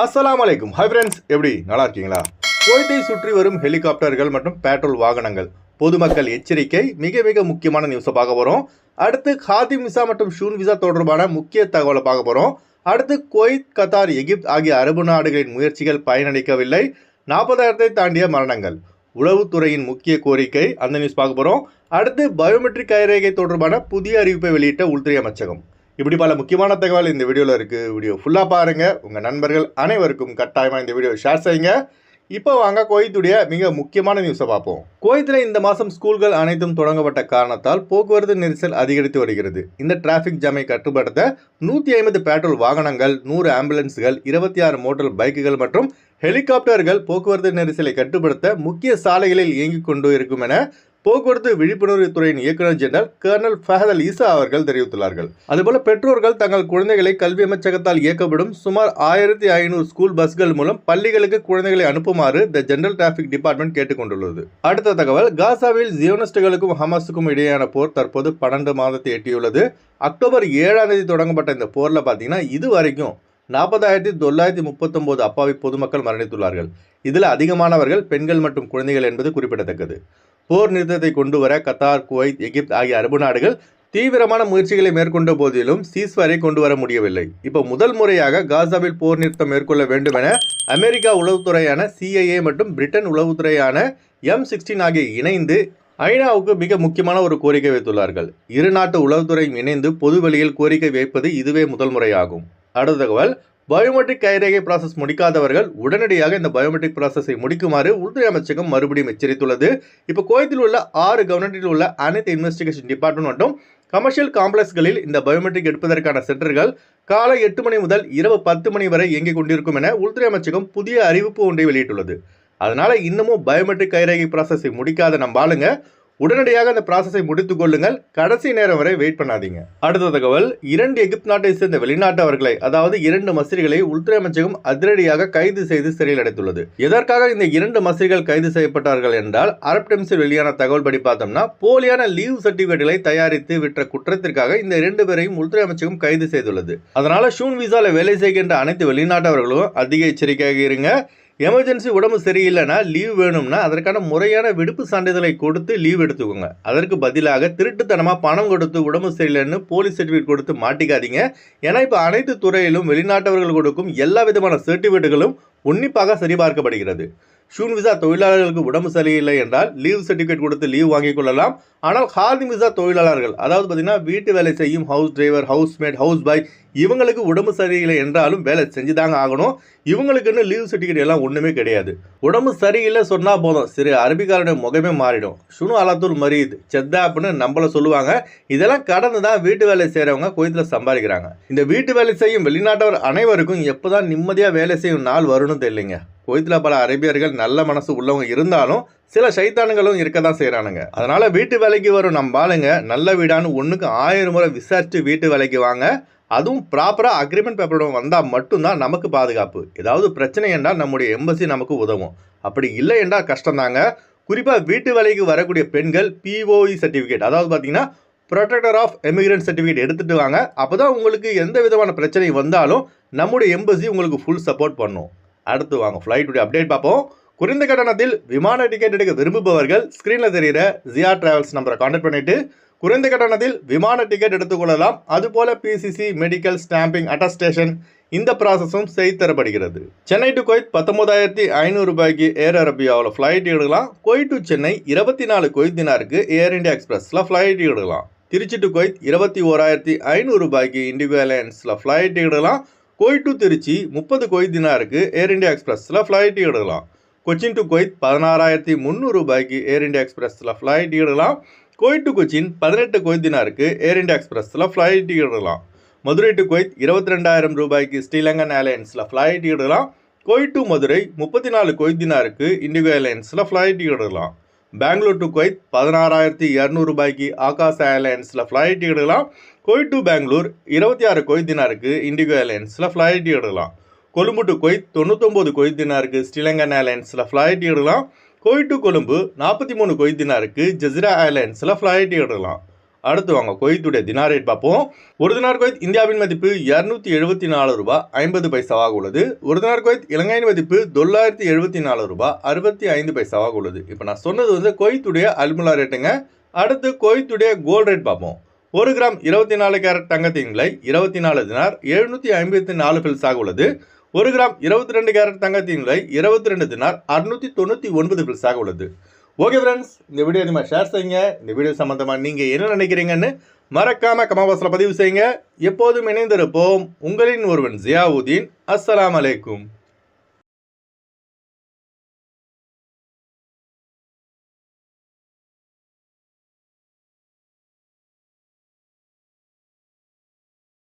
அஸ்ஸலாமு அலைக்கும். Hi friends, எப்படி நல்லா இருக்கீங்களா? குவைத்தை சுற்றி வரும் ஹெலிகாப்டர்கள் மற்றும் பெட்ரோல் வாகனங்கள், பொதுமக்கள் எச்சரிக்கை. மிக மிக முக்கியமான நியூஸை பார்க்க போகிறோம். அடுத்து ஹாதிம் விசா மற்றும் ஷூன் விசா தொடர்பான முக்கிய தகவலை பார்க்க போகிறோம். அடுத்து குவைத், கத்தார், எகிப்து ஆகிய அரபு நாடுகளின் முயற்சிகள் பயனளிக்கவில்லை, 40,000 தாண்டிய மரணங்கள், உளவுத்துறையின் முக்கிய கோரிக்கை, அந்த நியூஸ் பார்க்க போகிறோம். அடுத்து பயோமெட்ரிக் கைரேகை தொடர்பான புதிய அறிவிப்பை வெளியிட்ட உள்துறை அமைச்சகம். இப்படி பல முக்கியமான தகவல் இந்த வீடியோவில் இருக்குது. வீடியோ ஃபுல்லாக பாருங்கள். உங்கள் நண்பர்கள் அனைவருக்கும் கட்டாயமாக இந்த வீடியோ ஷேர் செய்யுங்க. இப்போ வாங்க குவைத்துடைய மிக முக்கியமான நியூஸை பார்ப்போம். குவைத்தில் இந்த மாதம் ஸ்கூல்கள் அனைத்தும் தொடங்கப்பட்ட காரணத்தால் போக்குவரத்து நெரிசல் அதிகரித்து வருகிறது. இந்த டிராஃபிக் ஜாமை கட்டுப்படுத்த 150 பெட்ரோல் வாகனங்கள், 100 ஆம்புலன்ஸ்கள், 26 மோட்டார் பைக்குகள் மற்றும் ஹெலிகாப்டர்கள் போக்குவரத்து நெரிசலை கட்டுப்படுத்த முக்கிய சாலைகளில் இயங்கிக் கொண்டு இருக்கும் என போக்குவரத்து விழிப்புணர்வு துறையின் இயக்குநர் ஜெனரல் கர்னல் ஃபஹத் அல் ஈசா அவர்கள் தெரிவித்துள்ளார்கள். அதுபோல பெற்றோர்கள் தங்கள் குழந்தைகளை கல்வி அமைச்சகத்தால் இயக்கப்படும் சுமார் 1500 ஸ்கூல் பஸ்கள் மூலம் பள்ளிகளுக்கு குழந்தைகளை அனுப்புமாறு தி ஜெனரல் டிராபிக் டிபார்ட்மெண்ட் கேட்டுக்கொண்டுள்ளது. அடுத்த தகவல், காசாவில் ஜியோனிஸ்டுகளுக்கும் ஹமாஸுக்கும் இடையேயான போர் தற்போது 12 மாதத்தை எட்டியுள்ளது. அக்டோபர் 7 தொடங்கப்பட்ட இந்த போர்ல பார்த்தீங்கன்னா இதுவரைக்கும் 40,939 அப்பாவி பொதுமக்கள் மரணித்துள்ளார்கள். இதில் அதிகமானவர்கள் பெண்கள் மற்றும் குழந்தைகள் என்பது குறிப்பிடத்தக்கது. போர் நிறுத்தத்தை கொண்டு வர கத்தார், குவைத், எகிப்து ஆகிய அரபு நாடுகள் தீவிரமான முயற்சிகளை மேற்கொண்ட போதிலும் சீஸ்ஃபயரை கொண்டு வர முடியவில்லை. இப்போ முதல் முறையாக காசாவில் போர் நிறுத்தம் மேற்கொள்ள வேண்டும் என அமெரிக்கா உளவுத்துறையான CIA மற்றும் பிரிட்டன் உளவுத்துறையான M16 ஆகிய இணைந்து ஐநாவுக்கு மிக முக்கியமான ஒரு கோரிக்கை வைத்துள்ளார்கள். இரு நாட்டு உளவுத்துறையும் இணைந்து பொதுவெளியில் கோரிக்கை வைப்பது இதுவே முதல் முறையாகும். அடுத்த தகவல், பயோமெட்ரிக் கைரேகை ப்ராசஸ் முடிக்காதவர்கள் உடனடியாக இந்த பயோமெட்ரிக் ப்ராசஸை முடிக்குமாறு உள்துறை அமைச்சகம் மறுபடியும் எச்சரித்துள்ளது. இப்போ குவைத்தில் உள்ள 6 கவர்னரில் உள்ள அனைத்து இன்வெஸ்டிகேஷன் டிபார்ட்மெண்ட் மற்றும் கமர்ஷியல் காம்ப்ளெக்ஸ்களில் இந்த பயோமெட்ரிக் எடுப்பதற்கான சென்டர்கள் காலை 8 மணி முதல் இரவு 10 மணி வரை இயங்கிக் கொண்டிருக்கும் என உள்துறை அமைச்சகம் புதிய அறிவிப்பு ஒன்றை வெளியிட்டுள்ளது. அதனால இன்னமும் பயோமெட்ரிக் கைரேகை ப்ராசஸை முடிக்காத நம்ம ஆளுங்க உடனடியாக அந்த ப்ராசஸை முடித்துக் கொள்ளுங்கள். கடைசி நேரம் வரை வெயிட் பண்ணாதீங்க. அடுத்த தகவல், 2 எகிப்து நாட்டை சேர்ந்த வெளிநாட்டவர்களை, அதாவது 2 மசிரிகளை உள்துறை அமைச்சகம் அதிரடியாக கைது செய்து சிறையில் அடைத்துள்ளது. எதற்காக இந்த 2 மசிரிகள் கைது செய்யப்பட்டார்கள் என்றால், அரப் டைம்ஸில் வெளியான தகவல் படி பார்த்தோம்னா போலியான லீவ் சர்டிபிகேட்டுகளை தயாரித்து விற்ற குற்றத்திற்காக இந்த 2 பேரையும் உள்துறை அமைச்சகம் கைது செய்துள்ளது. அதனால ஷூன் விசால வேலை செய்கின்ற அனைத்து வெளிநாட்டவர்களும் அதிக எச்சரிக்கையாக இருங்க. எமர்ஜென்சி உடம்பு சரியில்லைன்னா லீவ் வேணும்னா அதற்கான முறையான விடுப்பு சான்றிதழை கொடுத்து லீவ் எடுத்துக்கோங்க. அதற்கு பதிலாக திருட்டுத்தனமாக பணம் கொடுத்து உடம்பு சரியில்லைன்னு போலீஸ் சர்டிஃபிகேட் கொடுத்து மாட்டிக்காதீங்க. ஏன்னா இப்போ அனைத்து துறையிலும் வெளிநாட்டவர்கள் கொடுக்கும் எல்லா விதமான சர்டிஃபிகேட்டுகளும் உன்னிப்பாக சரிபார்க்கப்படுகிறது. ஷூன் விசா தொழிலாளர்களுக்கு உடம்பு சரியில்லை என்றால் லீவ் சர்டிஃபிகேட் கொடுத்து லீவ் வாங்கிக் கொள்ளலாம். ஆனால் ஹாதிம் விசா தொழிலாளர்கள், அதாவது பார்த்தீங்கன்னா வீட்டு வேலை செய்யும் ஹவுஸ் டிரைவர், ஹவுஸ்மேட், ஹவுஸ் பாய், இவங்களுக்கு உடம்பு சரியில்லை என்றாலும் வேலை செஞ்சுதாங்க ஆகணும். இவங்களுக்குன்னு லீவ் சர்டிஃபிகேட் எல்லாம் ஒன்றுமே கிடையாது. உடம்பு சரியில்லை சொன்னால் போதும், சரி அரபிக்காரனுடைய முகமே மாறிடும். ஷுனு அலாத்தூல் மரீத் செத்தாப்புன்னு நம்மள சொல்லுவாங்க. இதெல்லாம் கடந்து தான் வீட்டு வேலை செய்கிறவங்க குவைத்தில் சம்பாதிக்கிறாங்க. இந்த வீட்டு வேலை செய்யும் வெளிநாட்டவர் அனைவருக்கும் எப்போதான் நிம்மதியாக வேலை செய்யும் நாள் வரும்னு தெரியலைங்க. குவைத்தில் பல அரபியர்கள் நல்ல மனசு உள்ளவங்க இருந்தாலும் சில சைத்தானுங்களும் இருக்க தான் செய்கிறானுங்க. அதனால வீட்டு வேலைக்கு வரும் நம்ம ஆளுங்க நல்ல வீடான்னு 1க்கு 1000 முறை விசாரிச்சு வீட்டு வேலைக்கு வாங்க. அதுவும் ப்ராப்பராக அக்ரிமெண்ட் பேப்பரோட வந்தால் மட்டும்தான் நமக்கு பாதுகாப்பு. ஏதாவது பிரச்சனை என்றால் நம்முடைய எம்பசி நமக்கு உதவும். அப்படி இல்லை என்றால் கஷ்டம்தாங்க. குறிப்பாக வீட்டு வேலைக்கு வரக்கூடிய பெண்கள் POE சர்டிஃபிகேட், அதாவது பார்த்தீங்கன்னா ப்ரொடெக்டர் ஆஃப் எமிகிரன்ட் சர்டிஃபிகேட் எடுத்துகிட்டு வாங்க. அப்போ தான் உங்களுக்கு எந்த விதமான பிரச்சனை வந்தாலும் நம்முடைய எம்பசி உங்களுக்கு ஃபுல் சப்போர்ட் பண்ணும். அடுத்து வாங்க ஃப்ளைட்டுடைய அப்டேட் பார்ப்போம். குறைந்த கட்டணத்தில் விமான டிக்கெட் எடுக்க விரும்புபவர்கள் ஸ்க்ரீனில் தெரிகிற ஜியா டிராவல்ஸ் நம்பரை கான்டாக்ட் பண்ணிவிட்டு குறைந்த கட்டணத்தில் விமான டிக்கெட் எடுத்துக்கொள்ளலாம். அதுபோல PCC, மெடிக்கல், ஸ்டாம்பிங், அட்டஸ்டேஷன் இந்த ப்ராசஸும் செய்து தரப்படுகிறது. சென்னை டு குவைத் 19,500 ரூபாய்க்கு ஏர் அரபியாவில் ஃப்ளைட் எடுக்கலாம். Kuwait to Chennai 24 Kuwait தினாருக்கு air India எக்ஸ்பிரஸில் ஃப்ளைட் எடுக்கலாம். திருச்சி டு குவைத் 21,500 ரூபாய்க்கு இண்டிகோ ஏர்லைன்ஸில் ஃப்ளைட் எடுக்கலாம். Kuwait to Trichy 30 Kuwait தினாருக்கு air India எக்ஸ்பிரஸில் ஃப்ளைட் எடுக்கலாம். கொச்சின் டு குவைத் 16,300 ரூபாய்க்கு ஏர் இந்தியா எக்ஸ்பிரஸில் ஃப்ளைட் எடுக்கலாம். Kuwait to Cochin 18 Kuwait தினாருக்கு air India எக்ஸ்பிரஸில் ஃப்ளைட் எடுக்கலாம். மதுரை டு குவைத் 22,000 ரூபாய்க்கு ஸ்ரீலங்கன் ஏர்லைன்ஸில் ஃப்ளைட் எடுக்கலாம். Kuwait to Madurai 34 Kuwait தினாருக்கு indigo ஏர்லைன்ஸில் flight எடுக்கலாம். பெங்களூர் டு குவைத் 16,200 ரூபாய்க்கு ஆகாஷ் ஏர்லைன்ஸில் ஃப்ளைட் எடுக்கலாம். Kuwait to Bangalore 26 Kuwait தினாருக்கு indigo ஏர்லைன்ஸில் flight எடுக்கலாம். Colombo to Kuwait 99 Kuwait தினாருக்கு Sri Lankan ஏர்லைன்ஸில் flight எடுக்கலாம். Kuwait to Colombo 43 Kuwait தினாருக்கு ஜசிரா ஏர்லைன்ஸில் flight எடுக்கலாம். அடுத்து வாங்க குவைத்துடைய தினார் ரேட் பார்ப்போம். ஒரு தினார் குவைத் இந்தியாவின் மதிப்பு 274 ரூபாய் 50 பைசாவாக உள்ளது. ஒரு தினார் குவைத் இலங்கையின் மதிப்பு $974 ரூபாய் 65 பைசாவாக உள்ளது. இப்போ நான் சொன்னது குவைத்துடைய அல்முலா ரேட்டுங்க. அடுத்து குவைத்துடைய கோல்ட் ரேட் பார்ப்போம். 1 கிராம் 24 கேரட் தங்கத்தின் விலை 24 தினார் 754 பில்ஸாக உள்ளது. 1 கிராம் 22 கேரட் தங்கத்தின் விலை 22 தினார் 699 பில்ஸாக உள்ளது. ஓகே ஃப்ரெண்ட்ஸ், இந்த வீடியோ அதிகமாக ஷேர் செய்யுங்க. இந்த வீடியோ சம்மந்தமாக நீங்கள் என்ன நினைக்கிறீங்கன்னு மறக்காமல் கமெண்ட் பாக்ஸில் பதிவு செய்யுங்க. எப்போதும் இணைந்திருப்போம். உங்களின் ஒருவன் ஜியாவுதீன். அஸ்ஸலாமு அலைக்கும்.